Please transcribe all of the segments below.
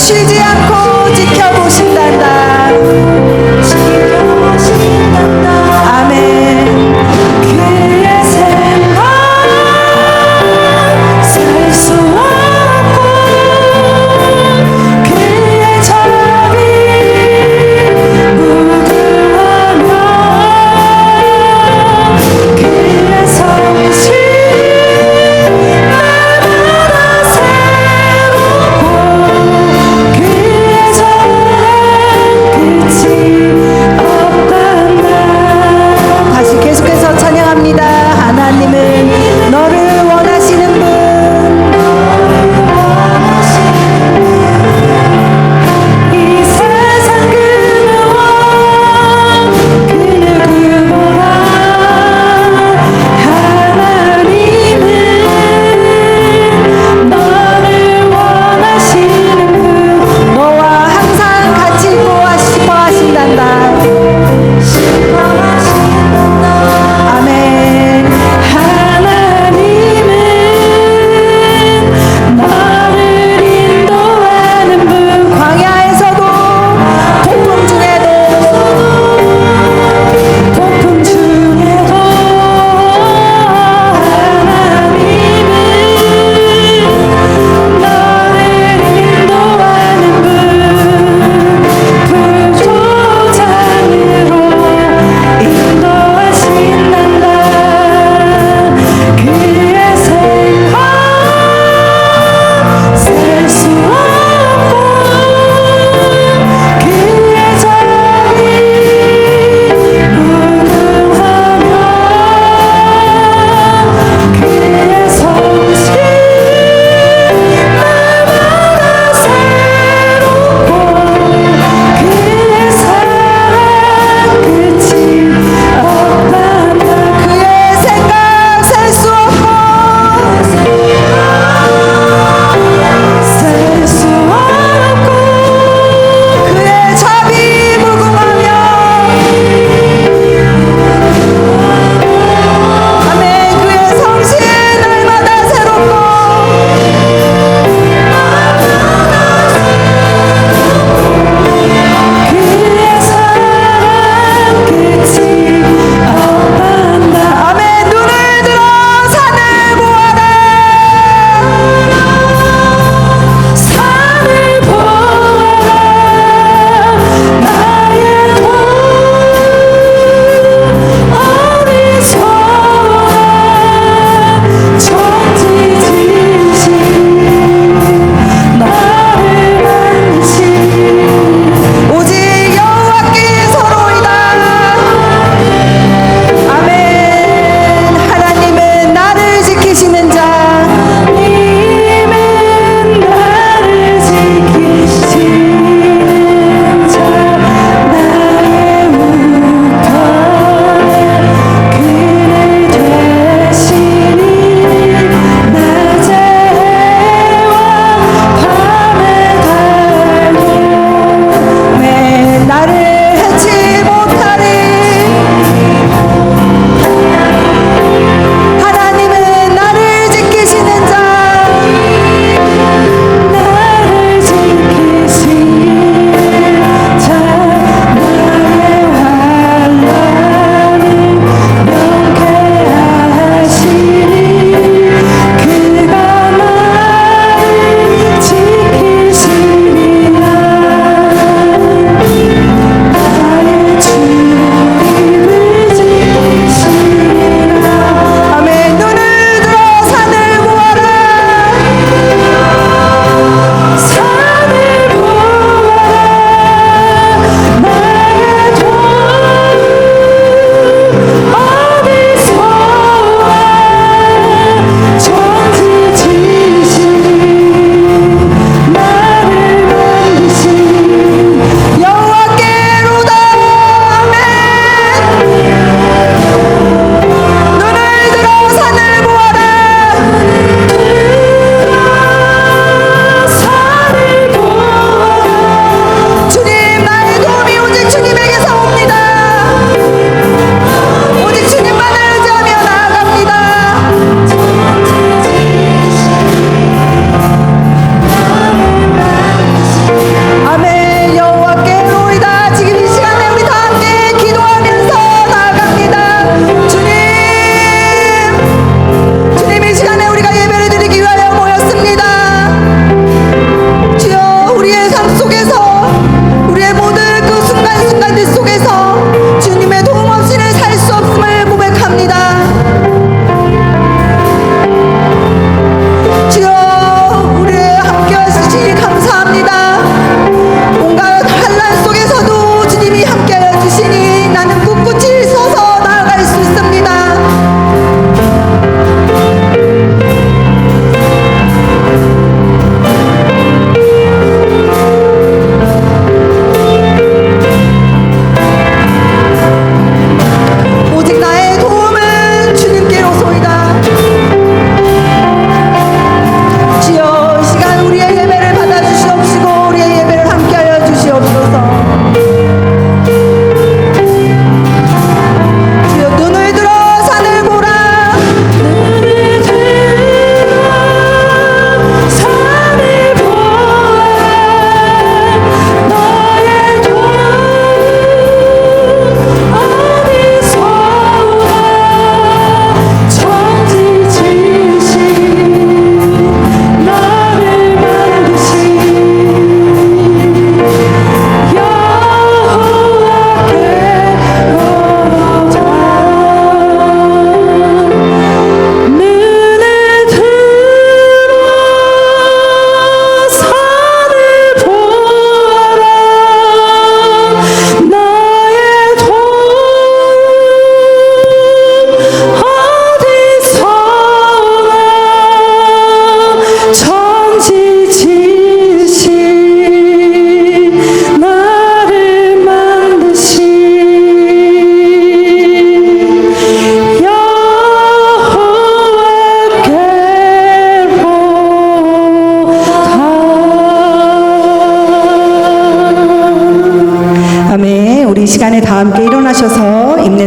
쉬지 않고 지켜보신단다. 아멘. 그의 생각 살 수 없고 그의 자비 무궁하며 그의 성실 날마다 새롭고 그의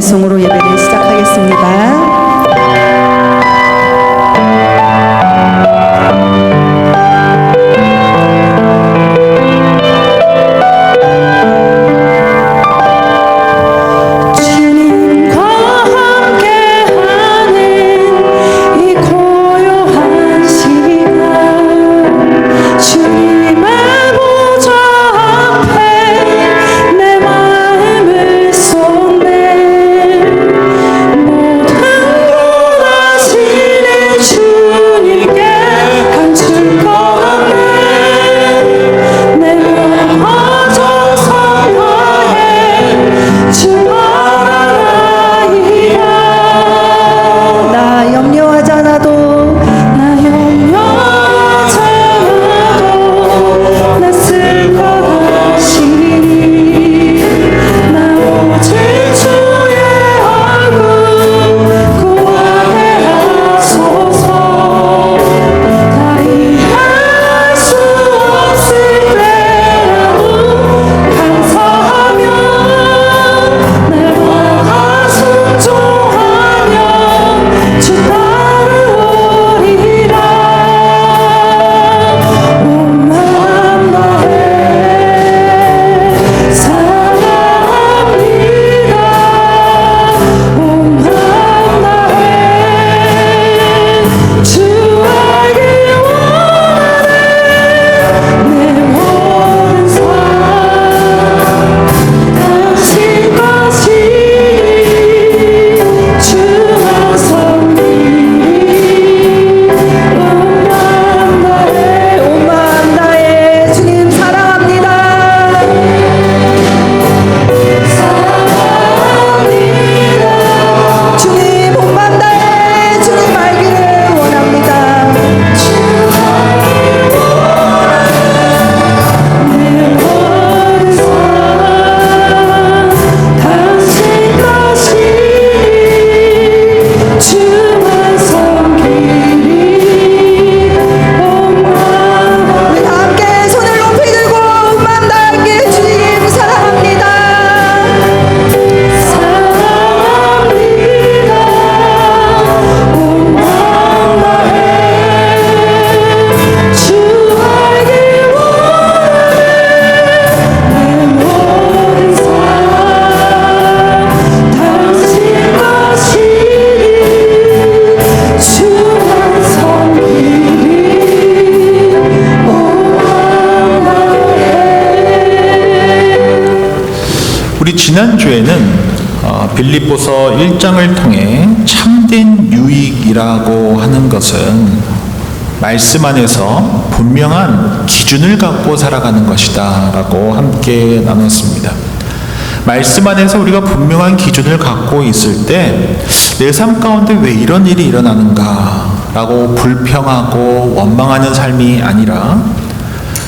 찬송으로 예배를 시작하겠습니다. 지난주에는 빌립보서 1장을 통해 참된 유익이라고 하는 것은 말씀 안에서 분명한 기준을 갖고 살아가는 것이다 라고 함께 나눴습니다. 말씀 안에서 우리가 분명한 기준을 갖고 있을 때 내 삶 가운데 왜 이런 일이 일어나는가 라고 불평하고 원망하는 삶이 아니라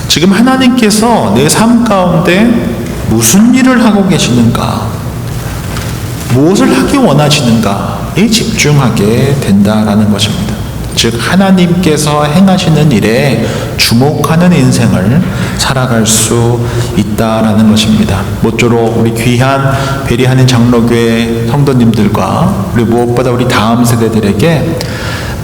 지금 하나님께서 내 삶 가운데 무슨 일을 하고 계시는가, 무엇을 하기 원하시는가에 집중하게 된다라는 것입니다. 즉 하나님께서 행하시는 일에 주목하는 인생을 살아갈 수 있다라는 것입니다. 모쪼록 우리 귀한 베리하는 장로교회 성도님들과 우리 무엇보다 우리 다음 세대들에게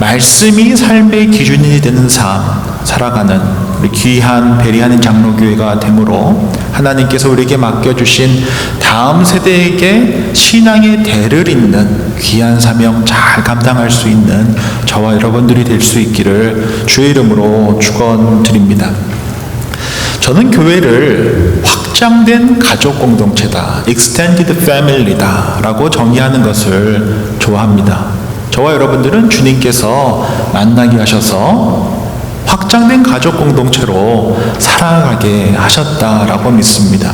말씀이 삶의 기준이 되는 삶 살아가는 우리 귀한 베리하는 장로교회가 되므로 하나님께서 우리에게 맡겨주신 다음 세대에게 신앙의 대를 잇는 귀한 사명 잘 감당할 수 있는 저와 여러분들이 될 수 있기를 주의 이름으로 축원드립니다. 저는 교회를 확장된 가족 공동체다, extended family다 라고 정의하는 것을 좋아합니다. 저와 여러분들은 주님께서 만나게 하셔서 확장된 가족 공동체로 살아가게 하셨다라고 믿습니다.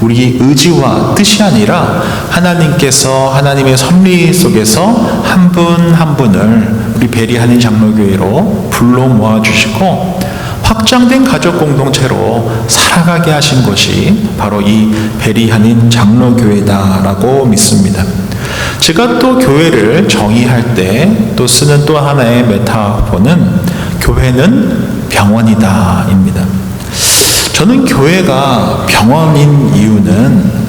우리 의지와 뜻이 아니라 하나님께서 하나님의 섭리 속에서 한 분 한 분을 우리 베리하는 장로교회로 불러 모아주시고 확장된 가족 공동체로 살아가게 하신 것이 바로 이 베리하는 장로교회다라고 믿습니다. 제가 또 교회를 정의할 때 또 쓰는 또 하나의 메타포는 교회는 병원이다입니다. 저는 교회가 병원인 이유는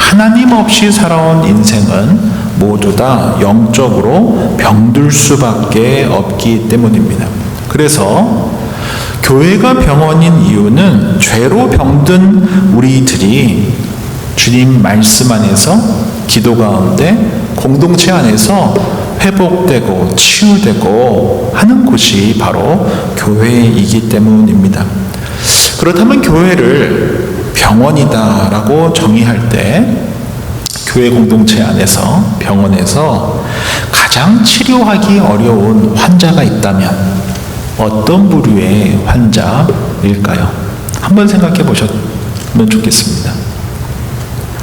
하나님 없이 살아온 인생은 모두 다 영적으로 병들 수밖에 없기 때문입니다. 그래서 교회가 병원인 이유는 죄로 병든 우리들이 주님 말씀 안에서, 기도 가운데, 공동체 안에서 회복되고 치유되고 하는 곳이 바로 교회이기 때문입니다. 그렇다면 교회를 병원이다라고 정의할 때 교회 공동체 안에서, 병원에서 가장 치료하기 어려운 환자가 있다면 어떤 부류의 환자일까요? 한번 생각해 보셨으면 좋겠습니다.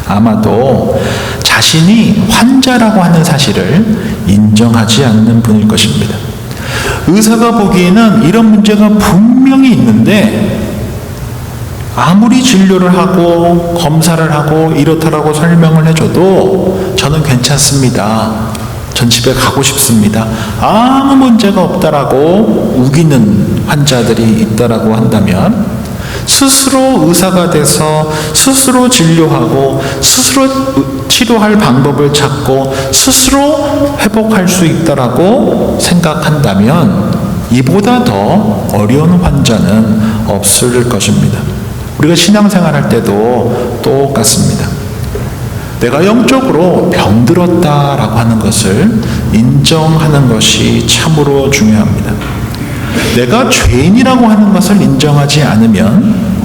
아마도 자신이 환자라고 하는 사실을 인정하지 않는 분일 것입니다. 의사가 보기에는 이런 문제가 분명히 있는데 아무리 진료를 하고 검사를 하고 이렇다라고 설명을 해줘도 저는 괜찮습니다, 전 집에 가고 싶습니다, 아무 문제가 없다라고 우기는 환자들이 있다라고 한다면, 스스로 의사가 돼서 스스로 진료하고 스스로 치료할 방법을 찾고 스스로 회복할 수 있다라고 생각한다면 이보다 더 어려운 환자는 없을 것입니다. 우리가 신앙생활할 때도 똑같습니다. 내가 영적으로 병들었다라고 하는 것을 인정하는 것이 참으로 중요합니다. 내가 죄인이라고 하는 것을 인정하지 않으면,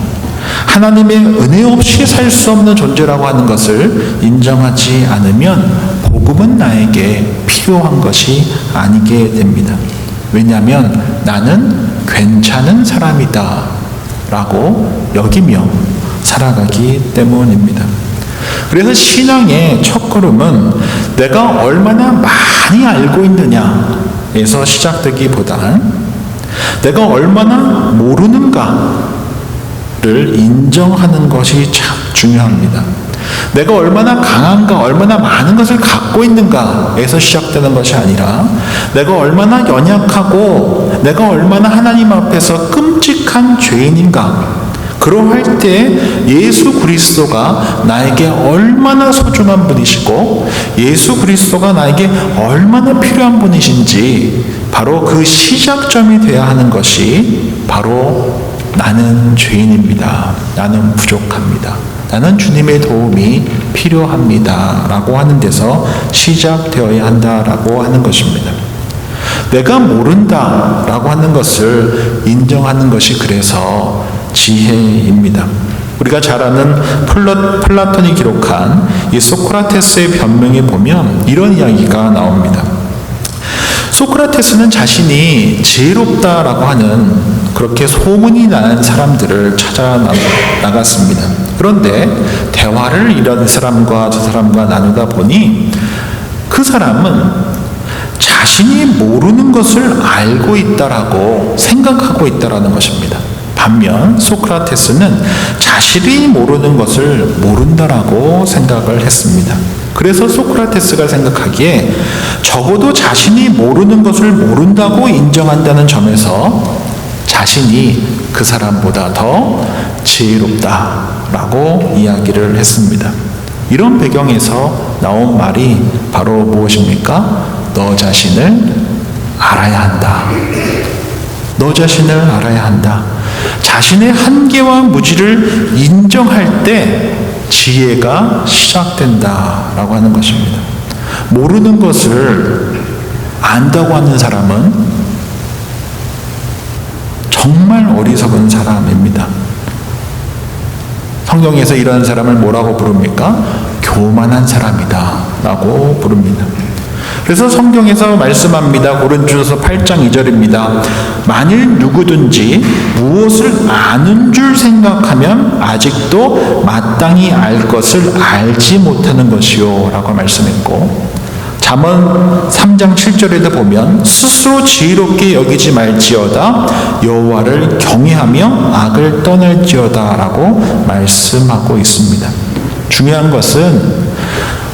하나님의 은혜 없이 살 수 없는 존재라고 하는 것을 인정하지 않으면 복음은 나에게 필요한 것이 아니게 됩니다. 왜냐하면 나는 괜찮은 사람이다 라고 여기며 살아가기 때문입니다. 그래서 신앙의 첫걸음은 내가 얼마나 많이 알고 있느냐에서 시작되기보다는 내가 얼마나 모르는가를 인정하는 것이 참 중요합니다. 내가 얼마나 강한가, 얼마나 많은 것을 갖고 있는가에서 시작되는 것이 아니라 내가 얼마나 연약하고 내가 얼마나 하나님 앞에서 끔찍한 죄인인가, 그러할 때 예수 그리스도가 나에게 얼마나 소중한 분이시고 예수 그리스도가 나에게 얼마나 필요한 분이신지, 바로 그 시작점이 되어야 하는 것이 바로 나는 죄인입니다, 나는 부족합니다, 나는 주님의 도움이 필요합니다 라고 하는 데서 시작되어야 한다라고 하는 것입니다. 내가 모른다 라고 하는 것을 인정하는 것이 그래서 지혜입니다. 우리가 잘 아는 플라톤이 기록한 이 소크라테스의 변명에 보면 이런 이야기가 나옵니다. 소크라테스는 자신이 지혜롭다라고 하는 그렇게 소문이 나는 사람들을 찾아 나갔습니다. 그런데 대화를 이런 사람과 저 사람과 나누다 보니 그 사람은 자신이 모르는 것을 알고 있다라고 생각하고 있다라는 것입니다. 반면 소크라테스는 자신이 모르는 것을 모른다라고 생각을 했습니다. 그래서 소크라테스가 생각하기에 적어도 자신이 모르는 것을 모른다고 인정한다는 점에서 자신이 그 사람보다 더 지혜롭다라고 이야기를 했습니다. 이런 배경에서 나온 말이 바로 무엇입니까? 너 자신을 알아야 한다. 너 자신을 알아야 한다. 자신의 한계와 무지를 인정할 때 지혜가 시작된다라고 하는 것입니다. 모르는 것을 안다고 하는 사람은 정말 어리석은 사람입니다. 성경에서 이런 사람을 뭐라고 부릅니까? 교만한 사람이다 라고 부릅니다. 그래서 성경에서 말씀합니다. 고린도전서 8장 2절입니다. 만일 누구든지 무엇을 아는 줄 생각하면 아직도 마땅히 알 것을 알지 못하는 것이요 라고 말씀했고, 잠언 3장 7절에도 보면 스스로 지혜롭게 여기지 말지어다 여호와를 경외하며 악을 떠날지어다 라고 말씀하고 있습니다. 중요한 것은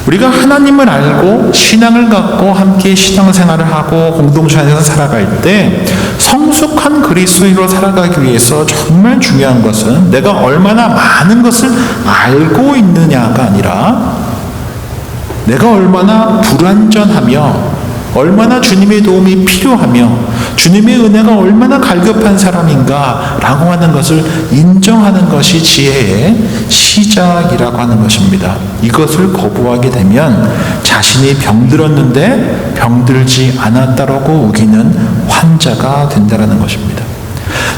우리가 하나님을 알고 신앙을 갖고 함께 신앙생활을 하고 공동체 안에서 살아갈 때 성숙한 그리스도인으로 살아가기 위해서 정말 중요한 것은 내가 얼마나 많은 것을 알고 있느냐가 아니라 내가 얼마나 불완전하며 얼마나 주님의 도움이 필요하며 주님의 은혜가 얼마나 갈급한 사람인가 라고 하는 것을 인정하는 것이 지혜의 시작이라고 하는 것입니다. 이것을 거부하게 되면 자신이 병들었는데 병들지 않았다라고 우기는 환자가 된다는 것입니다.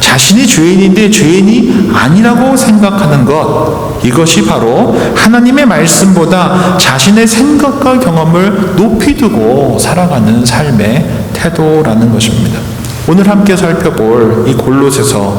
자신이 죄인인데 죄인이 아니라고 생각하는 것, 이것이 바로 하나님의 말씀보다 자신의 생각과 경험을 높이 두고 살아가는 삶의 태도라는 것입니다. 오늘 함께 살펴볼 이 골로새서는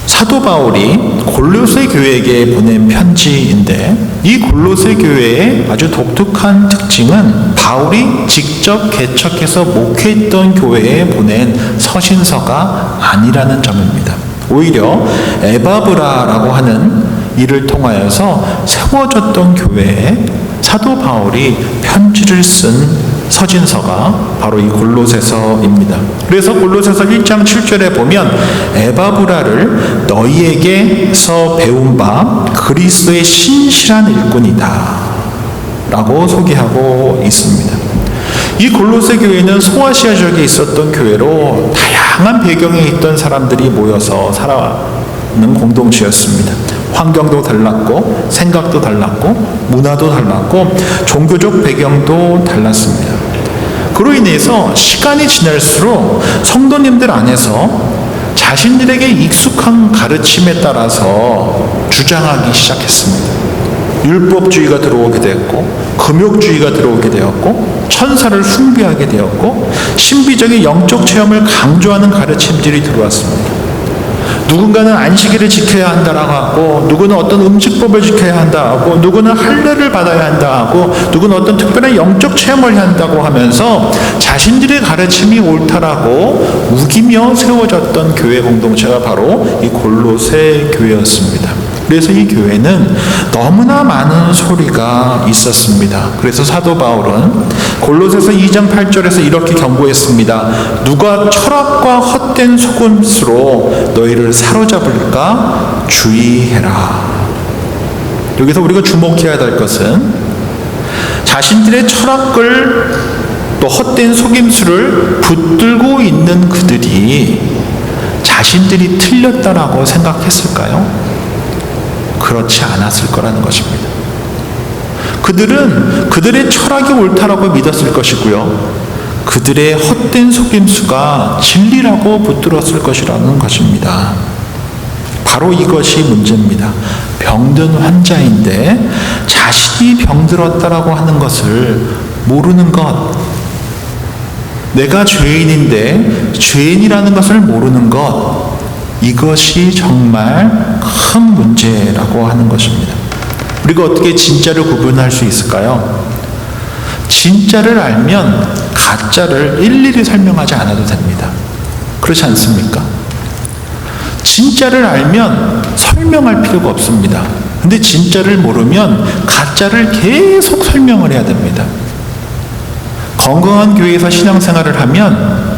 사도 바울이 골로새 교회에게 보낸 편지인데 이 골로새 교회의 아주 독특한 특징은 바울이 직접 개척해서 목회했던 교회에 보낸 서신서가 아니라는 점입니다. 오히려 에바브라라고 하는 이를 통하여서 세워졌던 교회에 사도 바울이 편지를 쓴 서신서가 바로 이 골로새서입니다. 그래서 골로새서 1장 7절에 보면 에바브라를 너희에게서 배운 바 그리스도의 신실한 일꾼이다 라고 소개하고 있습니다. 이 골로새 교회는 소아시아 지역에 있었던 교회로 다양한 배경에 있던 사람들이 모여서 살아가는 공동체였습니다. 환경도 달랐고 생각도 달랐고 문화도 달랐고 종교적 배경도 달랐습니다. 그로 인해서 시간이 지날수록 성도님들 안에서 자신들에게 익숙한 가르침에 따라서 주장하기 시작했습니다. 율법주의가 들어오게 되었고 금욕주의가 들어오게 되었고 천사를 숭배하게 되었고 신비적인 영적 체험을 강조하는 가르침들이 들어왔습니다. 누군가는 안식일을 지켜야 한다라고 하고 누구는 어떤 음식법을 지켜야 한다 하고 누구는 할례를 받아야 한다 하고 누구는 어떤 특별한 영적 체험을 해야 한다고 하면서 자신들의 가르침이 옳다라고 우기며 세워졌던 교회 공동체가 바로 이 골로새 교회였습니다. 그래서 이 교회는 너무나 많은 소리가 있었습니다. 그래서 사도 바울은 골로새서 2장 8절에서 이렇게 경고했습니다. 누가 철학과 헛된 속임수로 너희를 사로잡을까 주의해라. 여기서 우리가 주목해야 될 것은 자신들의 철학을 또 헛된 속임수를 붙들고 있는 그들이 자신들이 틀렸다라고 생각했을까요? 그렇지 않았을 거라는 것입니다. 그들은 그들의 철학이 옳다라고 믿었을 것이고요. 그들의 헛된 속임수가 진리라고 붙들었을 것이라는 것입니다. 바로 이것이 문제입니다. 병든 환자인데 자신이 병들었다라고 하는 것을 모르는 것, 내가 죄인인데 죄인이라는 것을 모르는 것, 이것이 정말 큰 문제라고 하는 것입니다. 우리가 어떻게 진짜를 구분할 수 있을까요? 진짜를 알면 가짜를 일일이 설명하지 않아도 됩니다. 그렇지 않습니까? 진짜를 알면 설명할 필요가 없습니다. 근데 진짜를 모르면 가짜를 계속 설명을 해야 됩니다. 건강한 교회에서 신앙생활을 하면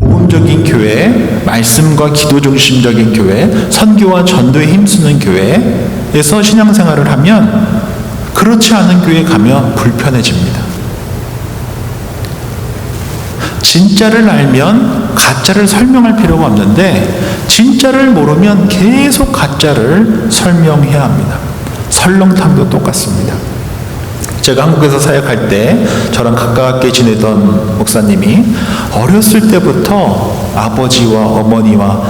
복음적인 교회, 말씀과 기도 중심적인 교회, 선교와 전도에 힘쓰는 교회에서 신앙생활을 하면 그렇지 않은 교회에 가면 불편해집니다. 진짜를 알면 가짜를 설명할 필요가 없는데 진짜를 모르면 계속 가짜를 설명해야 합니다. 설렁탕도 똑같습니다. 제가 한국에서 사역할 때 저랑 가깝게 지내던 목사님이 어렸을 때부터 아버지와 어머니와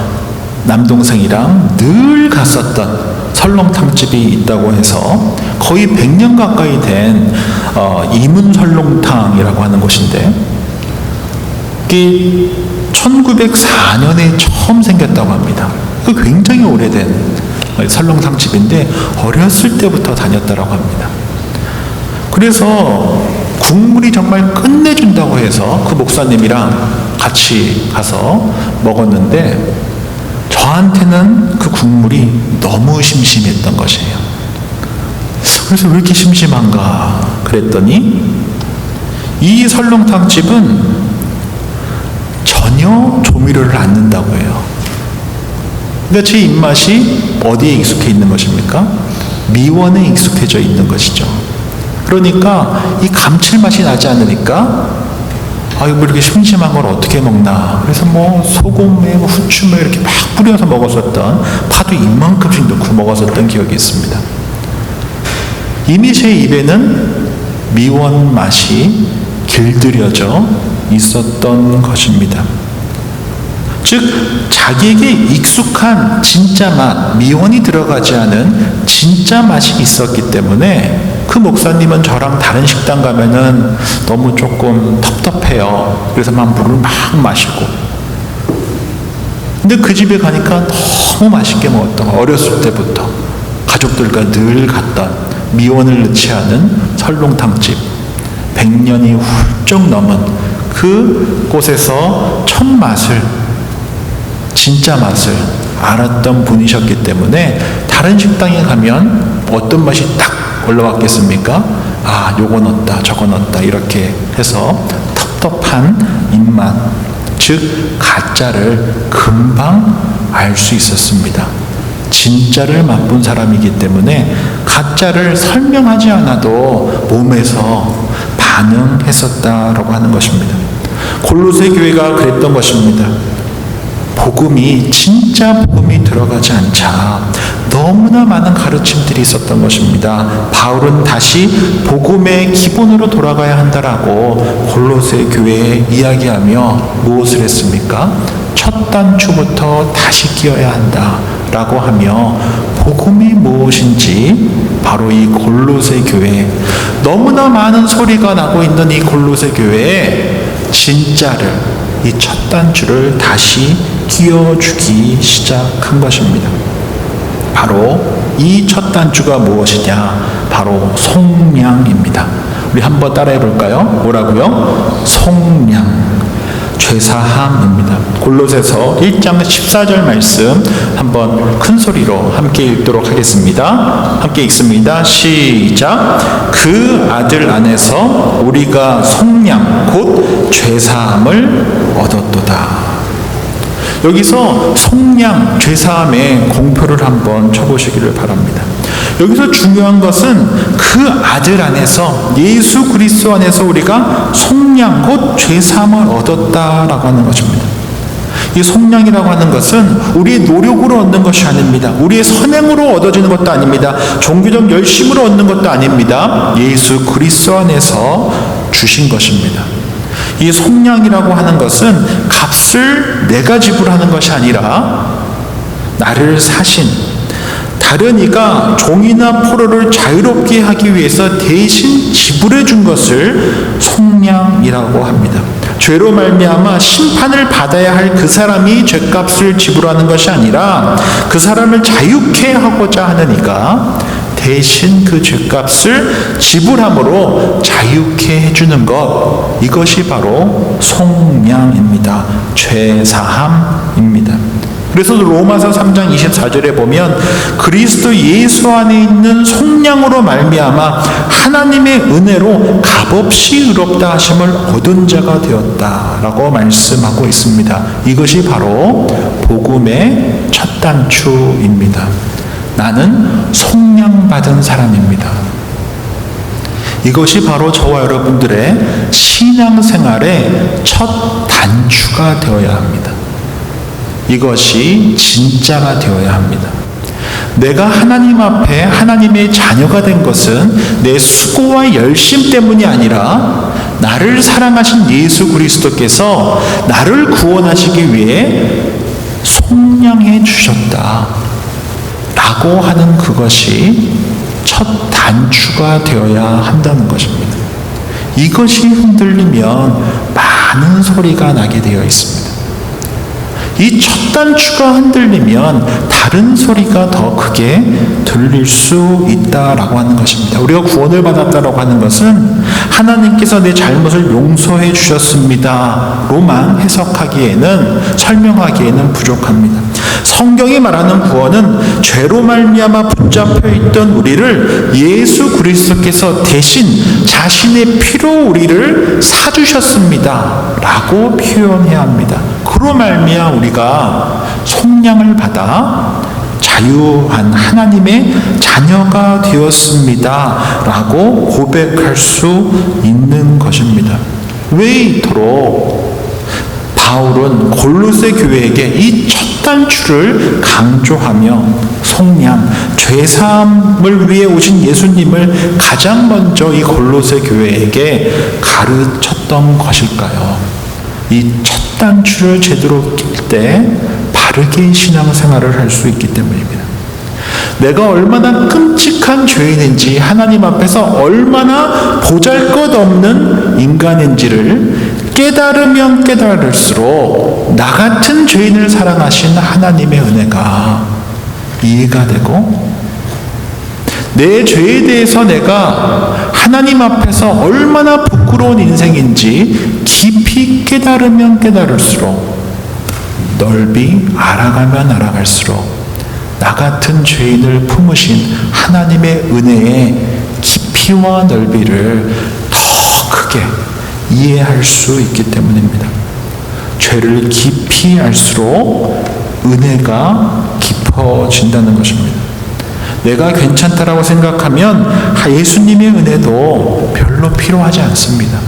남동생이랑 늘 갔었던 설렁탕집이 있다고 해서 거의 100년 가까이 된 이문설렁탕이라고 하는 곳인데 이게 1904년에 처음 생겼다고 합니다. 굉장히 오래된 설렁탕집인데 어렸을 때부터 다녔다고 합니다. 그래서 국물이 정말 끝내준다고 해서 그 목사님이랑 같이 가서 먹었는데 저한테는 그 국물이 너무 심심했던 것이에요. 그래서 왜 이렇게 심심한가 그랬더니 이 설렁탕집은 전혀 조미료를 안 넣는다고 해요. 그러니까 제 입맛이 어디에 익숙해 있는 것입니까? 미원에 익숙해져 있는 것이죠. 그러니까 이 감칠맛이 나지 않으니까 이거 이렇게 심심한 걸 어떻게 먹나. 그래서 소금에 후추에 이렇게 막 뿌려서 먹었었던, 파도 이만큼씩 넣고 먹었었던 기억이 있습니다. 이미 제 입에는 미원 맛이 길들여져 있었던 것입니다. 즉 자기에게 익숙한 진짜 맛, 미원이 들어가지 않은 진짜 맛이 있었기 때문에 그 목사님은 저랑 다른 식당 가면은 너무 조금 텁텁해요. 그래서 물을 막 마시고, 근데 그 집에 가니까 너무 맛있게 먹었던, 어렸을 때부터 가족들과 늘 갔던 미원을 넣지 않은 설렁탕집, 100년이 훌쩍 넘은 그 곳에서 첫 맛을, 진짜 맛을 알았던 분이셨기 때문에 다른 식당에 가면 어떤 맛이 딱 올라왔겠습니까? 요거 넣었다, 저거 넣었다, 이렇게 해서 텁텁한 입맛, 즉 가짜를 금방 알 수 있었습니다. 진짜를 맛본 사람이기 때문에 가짜를 설명하지 않아도 몸에서 반응했었다라고 하는 것입니다. 골로새 교회가 그랬던 것입니다. 복음이, 진짜 복음이 들어가지 않자 너무나 많은 가르침들이 있었던 것입니다. 바울은 다시 복음의 기본으로 돌아가야 한다라고 골로새 교회에 이야기하며 무엇을 했습니까? 첫 단추부터 다시 끼워야 한다라고 하며 복음이 무엇인지 바로 이 골로새 교회, 너무나 많은 소리가 나고 있는 이 골로새 교회에 진짜를, 이 첫 단추를 다시 끼워주기 시작한 것입니다. 바로 이 첫 단추가 무엇이냐? 바로 속량입니다. 우리 한번 따라해 볼까요? 뭐라고요? 속량, 죄사함입니다. 골로새서 1장 14절 말씀 한번 큰 소리로 함께 읽도록 하겠습니다. 함께 읽습니다. 시작. 그 아들 안에서 우리가 속량, 곧 죄사함을 얻었도다. 여기서 속량, 죄사함의 공표를 한번 쳐보시기를 바랍니다. 여기서 중요한 것은 그 아들 안에서, 예수 그리스도 안에서 우리가 속량, 곧 죄사함을 얻었다라고 하는 것입니다. 이 속량이라고 하는 것은 우리의 노력으로 얻는 것이 아닙니다. 우리의 선행으로 얻어지는 것도 아닙니다. 종교적 열심으로 얻는 것도 아닙니다. 예수 그리스도 안에서 주신 것입니다. 이 속량이라고 하는 것은 값을 내가 지불하는 것이 아니라 나를 사신 다른 이가 종이나 포로를 자유롭게 하기 위해서 대신 지불해 준 것을 속량이라고 합니다. 죄로 말미암아 심판을 받아야 할 그 사람이 죄값을 지불하는 것이 아니라 그 사람을 자유케 하고자 하는 이가 대신 그 죄값을 지불함으로 자유케 해주는 것, 이것이 바로 속량입니다. 죄사함입니다. 그래서 로마서 3장 24절에 보면 그리스도 예수 안에 있는 속량으로 말미암아 하나님의 은혜로 값없이 의롭다 하심을 얻은 자가 되었다라고 말씀하고 있습니다. 이것이 바로 복음의 첫 단추입니다. 나는 속량받은 사람입니다. 이것이 바로 저와 여러분들의 신앙생활의 첫 단추가 되어야 합니다. 이것이 진짜가 되어야 합니다. 내가 하나님 앞에 하나님의 자녀가 된 것은 내 수고와 열심 때문이 아니라 나를 사랑하신 예수 그리스도께서 나를 구원하시기 위해 속량해 주셨다 라고 하는 그것이 첫 단추가 되어야 한다는 것입니다. 이것이 흔들리면 많은 소리가 나게 되어 있습니다. 이 첫 단추가 흔들리면 다른 소리가 더 크게 들릴 수 있다라고 하는 것입니다. 우리가 구원을 받았다라고 하는 것은 하나님께서 내 잘못을 용서해 주셨습니다 로만 해석하기에는, 설명하기에는 부족합니다. 성경이 말하는 구원은 죄로 말미암아 붙잡혀 있던 우리를 예수 그리스도께서 대신 자신의 피로 우리를 사주셨습니다 라고 표현해야 합니다. 그로 말미암아 우리가 속량을 받아 자유한 하나님의 자녀가 되었습니다 라고 고백할 수 있는 것입니다. 왜 이토록 바울은 골로새 교회에게 이 첫 단추를 강조하며 속량, 죄사함을 위해 오신 예수님을 가장 먼저 이 골로새 교회에게 가르쳤던 것일까요? 이 첫 단추를 제대로 낄 때 바르게 신앙생활을 할 수 있기 때문입니다. 내가 얼마나 끔찍한 죄인인지, 하나님 앞에서 얼마나 보잘것없는 인간인지를 깨달으면 깨달을수록 나 같은 죄인을 사랑하신 하나님의 은혜가 이해가 되고, 내 죄에 대해서 내가 하나님 앞에서 얼마나 부끄러운 인생인지 깊이 깨달으면 깨달을수록, 넓이 알아가면 알아갈수록 나 같은 죄인을 품으신 하나님의 은혜의 깊이와 넓이를 더 크게 이해할 수 있기 때문입니다. 죄를 깊이 알수록 은혜가 깊어진다는 것입니다. 내가 괜찮다라고 생각하면 예수님의 은혜도 별로 필요하지 않습니다.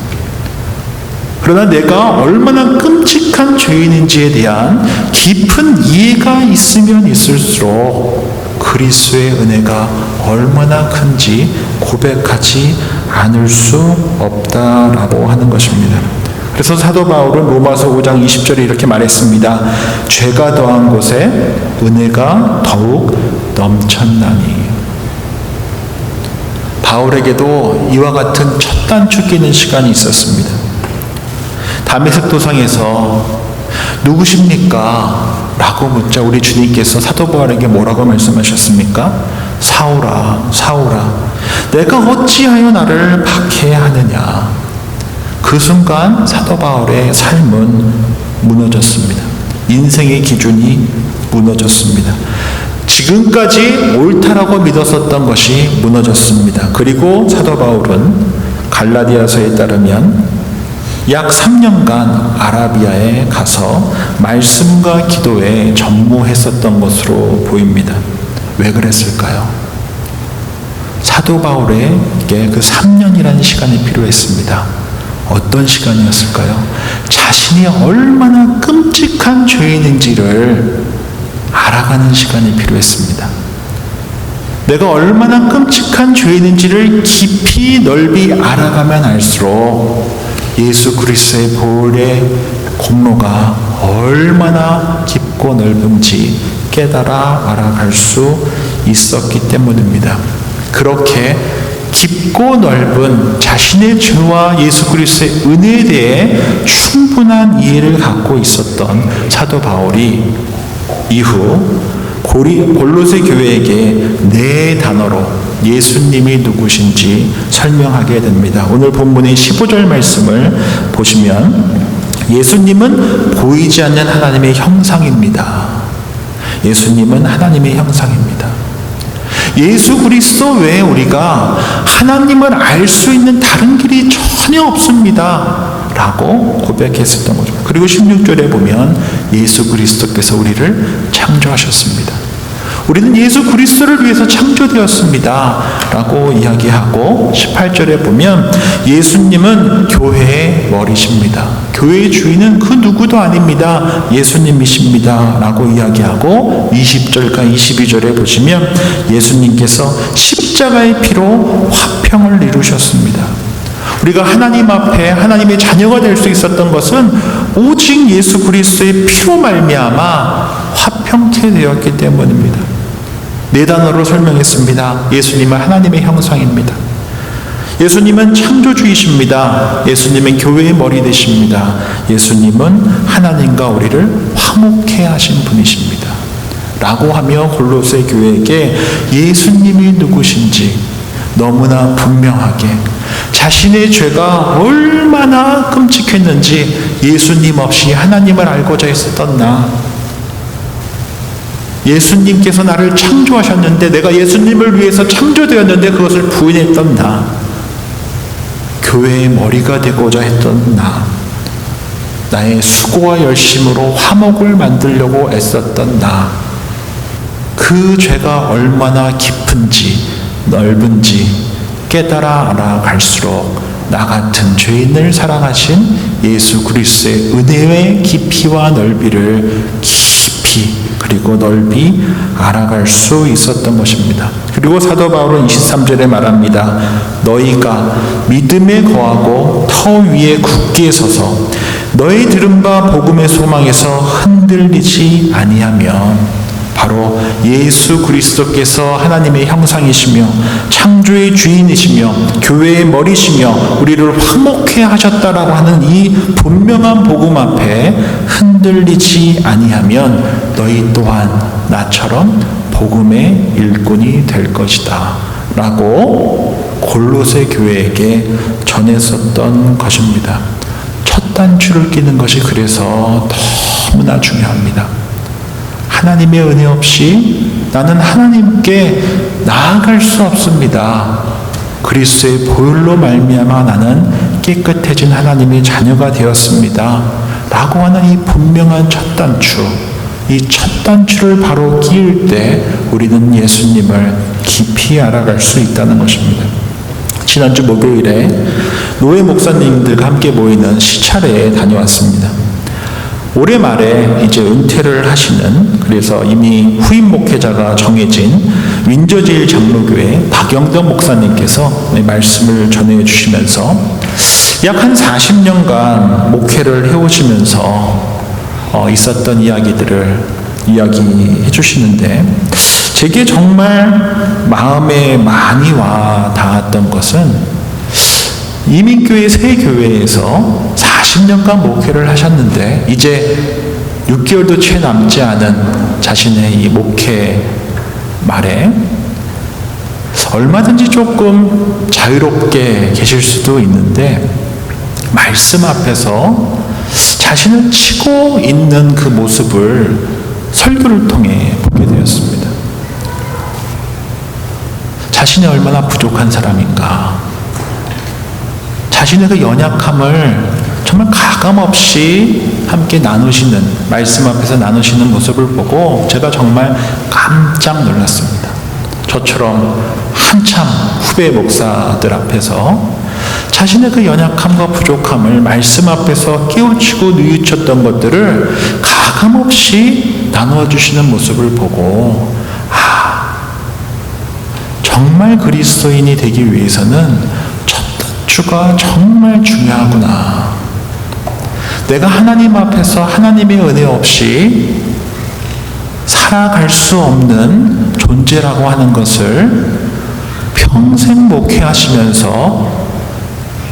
그러나 내가 얼마나 끔찍한 죄인인지에 대한 깊은 이해가 있으면 있을수록 그리스도의 은혜가 얼마나 큰지 고백하지 않을 수 없다라고 하는 것입니다. 그래서 사도 바울은 로마서 5장 20절에 이렇게 말했습니다. 죄가 더한 곳에 은혜가 더욱 넘쳤나니. 바울에게도 이와 같은 첫 단추 끼는 시간이 있었습니다. 다메섹 도상에서 누구십니까? 라고 묻자 우리 주님께서 사도 바울에게 뭐라고 말씀하셨습니까? 사울아, 사울아, 내가 어찌하여 나를 박해하느냐. 그 순간 사도 바울의 삶은 무너졌습니다. 인생의 기준이 무너졌습니다. 지금까지 옳다라고 믿었었던 것이 무너졌습니다. 그리고 사도 바울은 갈라디아서에 따르면 약 3년간 아라비아에 가서 말씀과 기도에 전무했었던 것으로 보입니다. 왜 그랬을까요? 사도 바울에게 그 3년이라는 시간이 필요했습니다. 어떤 시간이었을까요? 자신이 얼마나 끔찍한 죄인인지를 알아가는 시간이 필요했습니다. 내가 얼마나 끔찍한 죄인인지를 깊이 넓이 알아가면 알수록 예수 그리스도의 보혈의 공로가 얼마나 깊고 넓은지 깨달아 알아갈 수 있었기 때문입니다. 그렇게 깊고 넓은 자신의 죄와 예수 그리스도의 은혜에 대해 충분한 이해를 갖고 있었던 사도 바울이 이후 골로새 교회에게 네 단어로 예수님이 누구신지 설명하게 됩니다. 오늘 본문의 15절 말씀을 보시면 예수님은 보이지 않는 하나님의 형상입니다. 예수님은 하나님의 형상입니다. 예수 그리스도 외에 우리가 하나님을 알 수 있는 다른 길이 전혀 없습니다 라고 고백했었던 거죠. 그리고 16절에 보면 예수 그리스도께서 우리를 창조하셨습니다. 우리는 예수 그리스도를 위해서 창조되었습니다 라고 이야기하고 18절에 보면 예수님은 교회의 머리십니다. 교회의 주인은 그 누구도 아닙니다. 예수님이십니다 라고 이야기하고 20절과 22절에 보시면 예수님께서 십자가의 피로 화평을 이루셨습니다. 우리가 하나님 앞에 하나님의 자녀가 될 수 있었던 것은 오직 예수 그리스도의 피로 말미암아 화평케 되었기 때문입니다. 네 단어로 설명했습니다. 예수님은 하나님의 형상입니다. 예수님은 창조주이십니다. 예수님은 교회의 머리 되십니다. 예수님은 하나님과 우리를 화목해 하신 분이십니다. 라고 하며 골로새 교회에게 예수님이 누구신지 너무나 분명하게 자신의 죄가 얼마나 끔찍했는지 예수님 없이 하나님을 알고자 했었던 나, 예수님께서 나를 창조하셨는데, 내가 예수님을 위해서 창조되었는데 그것을 부인했던 나, 교회의 머리가 되고자 했던 나, 나의 수고와 열심으로 화목을 만들려고 애썼던 나, 그 죄가 얼마나 깊은지 넓은지 깨달아 알아갈수록 나 같은 죄인을 사랑하신 예수 그리스도의 은혜의 깊이와 넓이를 깊이 그리고 넓이 알아갈 수 있었던 것입니다. 그리고 사도 바울은 23절에 말합니다. 너희가 믿음에 거하고 터 위에 굳게 서서 너희 들은 바 복음의 소망에서 흔들리지 아니하면, 바로 예수 그리스도께서 하나님의 형상이시며 창조의 주인이시며 교회의 머리시며 우리를 화목해 하셨다라고 하는 이 분명한 복음 앞에 흔들리지 아니하면 너희 또한 나처럼 복음의 일꾼이 될 것이다 라고 골로새 교회에게 전했었던 것입니다. 첫 단추를 끼는 것이 그래서 너무나 중요합니다. 하나님의 은혜 없이 나는 하나님께 나아갈 수 없습니다. 그리스도의 보혈로 말미암아 나는 깨끗해진 하나님의 자녀가 되었습니다 라고 하는 이 분명한 첫 단추, 이 첫 단추를 바로 끼울 때 우리는 예수님을 깊이 알아갈 수 있다는 것입니다. 지난주 목요일에 노예 목사님들과 함께 모이는 시찰회에 다녀왔습니다. 올해 말에 이제 은퇴를 하시는, 그래서 이미 후임 목회자가 정해진 윈저제일 장로교회 박영덕 목사님께서 말씀을 전해주시면서 약 한 40년간 목회를 해오시면서 있었던 이야기들을 이야기해 주시는데, 제게 정말 마음에 많이 와 닿았던 것은, 이민교회 새 교회에서 40년간 목회를 하셨는데 이제 6개월도 채 남지 않은 자신의 이 목회 말에 얼마든지 조금 자유롭게 계실 수도 있는데, 말씀 앞에서 자신을 치고 있는 그 모습을 설교를 통해 보게 되었습니다. 자신이 얼마나 부족한 사람인가, 자신의 그 연약함을 정말 가감없이 함께 나누시는, 말씀 앞에서 나누시는 모습을 보고 제가 정말 깜짝 놀랐습니다. 저처럼 한참 후배 목사들 앞에서 자신의 그 연약함과 부족함을 말씀 앞에서 깨우치고 뉘우쳤던 것들을 가감없이 나누어 주시는 모습을 보고, 정말 그리스도인이 되기 위해서는 첫 단추가 정말 중요하구나. 내가 하나님 앞에서 하나님의 은혜 없이 살아갈 수 없는 존재라고 하는 것을 평생 목회하시면서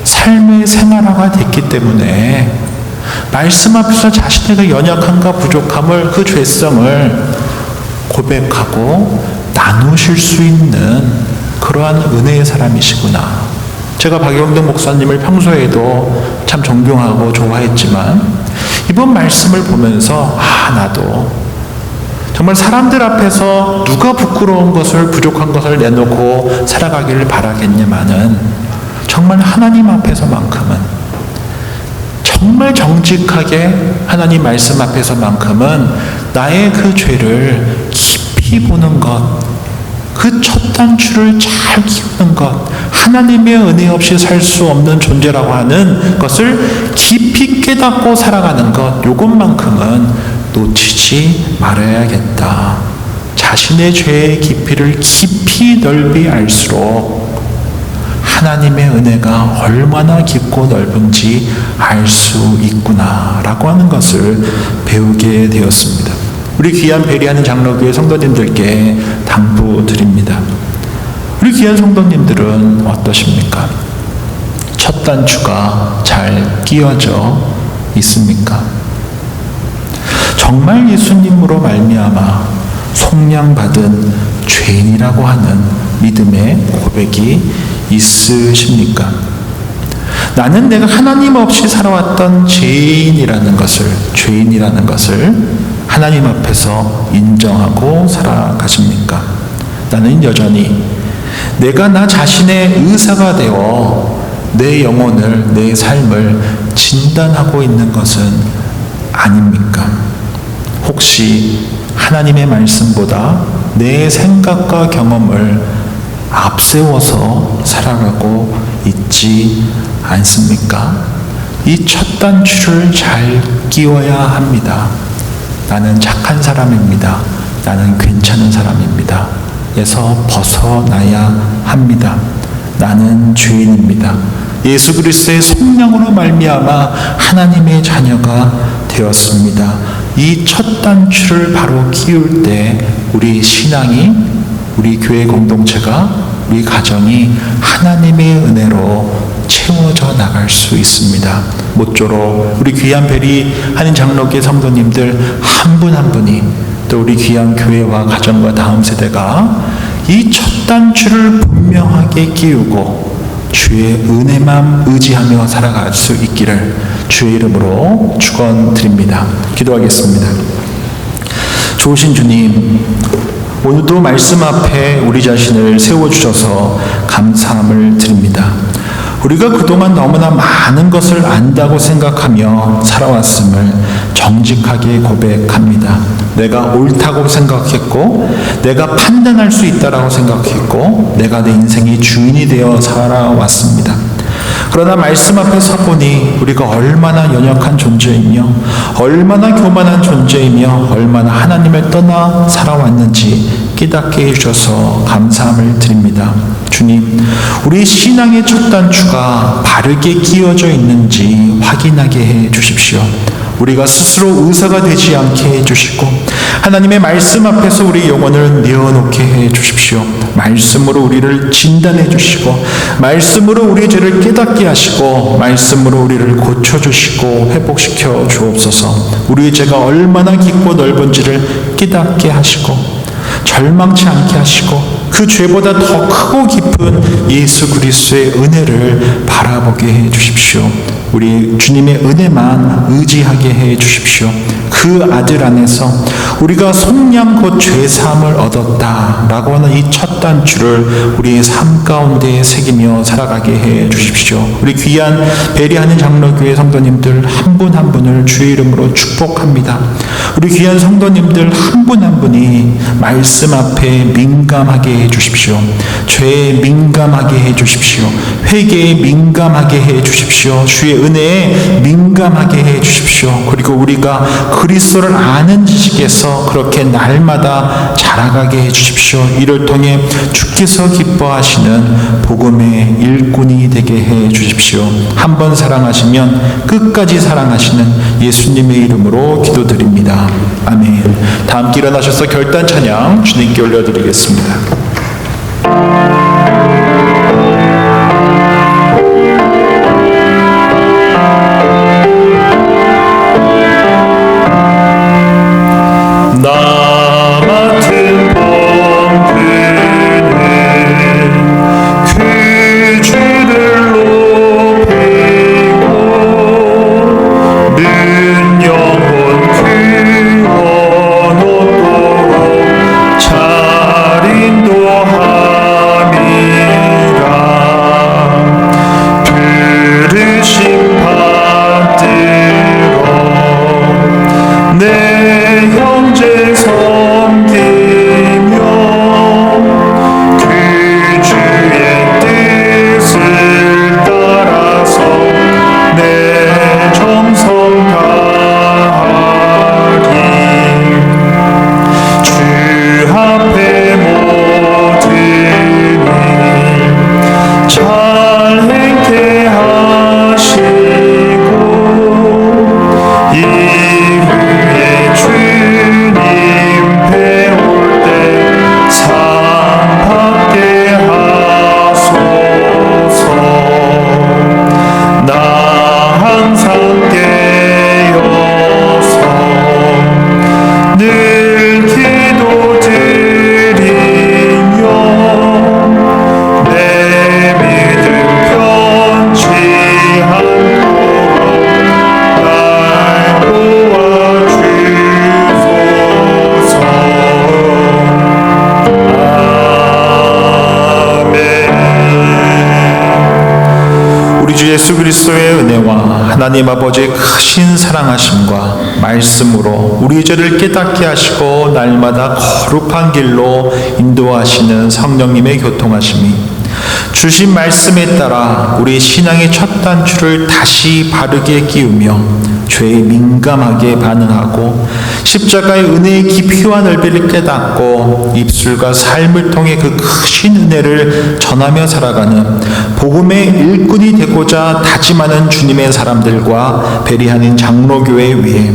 삶의 생활화가 됐기 때문에 말씀 앞에서 자신의 그 연약함과 부족함을, 그 죄성을 고백하고 나누실 수 있는 그러한 은혜의 사람이시구나. 제가 박영동 목사님을 평소에도 참 존경하고 좋아했지만 이번 말씀을 보면서 나도 정말 사람들 앞에서 누가 부끄러운 것을, 부족한 것을 내놓고 살아가기를 바라겠냐마는 정말 하나님 앞에서만큼은, 정말 정직하게 하나님 말씀 앞에서만큼은 나의 그 죄를 깊이 보는 것, 그 첫 단추를 잘 키우는 것, 하나님의 은혜 없이 살 수 없는 존재라고 하는 것을 깊이 깨닫고 살아가는 것, 요것만큼은 놓치지 말아야겠다. 자신의 죄의 깊이를 깊이 넓이 알수록 하나님의 은혜가 얼마나 깊고 넓은지 알 수 있구나라고 하는 것을 배우게 되었습니다. 우리 귀한 베리하는 장로교회 성도님들께 당부드립니다. 우리 귀한 성도님들은 어떠십니까? 첫 단추가 잘 끼워져 있습니까? 정말 예수님으로 말미암아 속량받은 죄인이라고 하는 믿음의 고백이 있으십니까? 나는 내가 하나님 없이 살아왔던 죄인이라는 것을 하나님 앞에서 인정하고 살아가십니까? 나는 여전히 내가 나 자신의 의사가 되어 내 영혼을, 내 삶을 진단하고 있는 것은 아닙니까? 혹시 하나님의 말씀보다 내 생각과 경험을 앞세워서 살아가고 있지 않습니까? 이 첫 단추를 잘 끼워야 합니다. 나는 착한 사람입니다. 나는 괜찮은 사람입니다. 에서 벗어나야 합니다. 나는 죄인입니다. 예수 그리스도의 성령으로 말미암아 하나님의 자녀가 되었습니다. 이 첫 단추를 바로 끼울 때 우리 신앙이, 우리 교회 공동체가, 우리 가정이 하나님의 은혜로 채워져 나갈 수 있습니다. 모쪼록 우리 귀한 베리 한인 장로교 성도님들 한 분 한 분이, 또 우리 귀한 교회와 가정과 다음 세대가 이 첫 단추를 분명하게 끼우고 주의 은혜만 의지하며 살아갈 수 있기를 주의 이름으로 축원드립니다. 기도하겠습니다. 좋으신 주님, 오늘도 말씀 앞에 우리 자신을 세워주셔서 감사함을 드립니다. 우리가 그동안 너무나 많은 것을 안다고 생각하며 살아왔음을 정직하게 고백합니다. 내가 옳다고 생각했고, 내가 판단할 수 있다라고 생각했고, 내가 내 인생의 주인이 되어 살아왔습니다. 그러나 말씀 앞에 서보니 우리가 얼마나 연약한 존재이며, 얼마나 교만한 존재이며, 얼마나 하나님을 떠나 살아왔는지 깨닫게 해주셔서 감사함을 드립니다. 주님, 우리 신앙의 첫 단추가 바르게 끼워져 있는지 확인하게 해 주십시오. 우리가 스스로 의사가 되지 않게 해주시고, 하나님의 말씀 앞에서 우리 영혼을 내어놓게 해 주십시오. 말씀으로 우리를 진단해 주시고, 말씀으로 우리의 죄를 깨닫게 하시고, 말씀으로 우리를 고쳐주시고 회복시켜 주옵소서. 우리의 죄가 얼마나 깊고 넓은지를 깨닫게 하시고, 절망치 않게 하시고, 그 죄보다 더 크고 깊은 예수 그리스도의 은혜를 바라보게 해 주십시오. 우리 주님의 은혜만 의지하게 해 주십시오. 그 아들 안에서 우리가 속량 곧 죄사함을 얻었다라고 하는 이 첫 단추를 우리의 삶 가운데 새기며 살아가게 해 주십시오. 우리 귀한 베리하는 장로교회 성도님들 한 분 한 분을 주의 이름으로 축복합니다. 우리 귀한 성도님들 한 분 한 분이 말씀 앞에 민감하게 해 주십시오. 죄에 민감하게 해 주십시오. 회개에 민감하게 해 주십시오. 주의 은혜에 민감하게 해 주십시오. 그리고 우리가 그리스도를 아는 지식에서 그렇게 날마다 자라가게 해 주십시오. 이를 통해 주께서 기뻐하시는 복음의 일꾼이 되게 해 주십시오. 한 번 사랑하시면 끝까지 사랑하시는 예수님의 이름으로 기도드립니다. 아멘. 다 함께 일어나셔서 결단 찬양 주님께 올려드리겠습니다. 이후에 주 우리 주 예수 그리스도의 은혜와 하나님 아버지의 크신 사랑하심과 말씀으로 우리 죄를 깨닫게 하시고 날마다 거룩한 길로 인도하시는 성령님의 교통하심이 주신 말씀에 따라 우리 신앙의 첫 단추를 다시 바르게 끼우며 죄에 민감하게 반응하고 십자가의 은혜의 깊이와 넓이를 깨닫고 입술과 삶을 통해 그 크신 은혜를 전하며 살아가는 복음의 일꾼이 되고자 다짐하는 주님의 사람들과 베리하는 장로교회 위에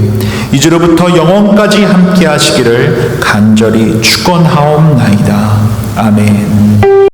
이제로부터 영원까지 함께 하시기를 간절히 축원하옵나이다. 아멘.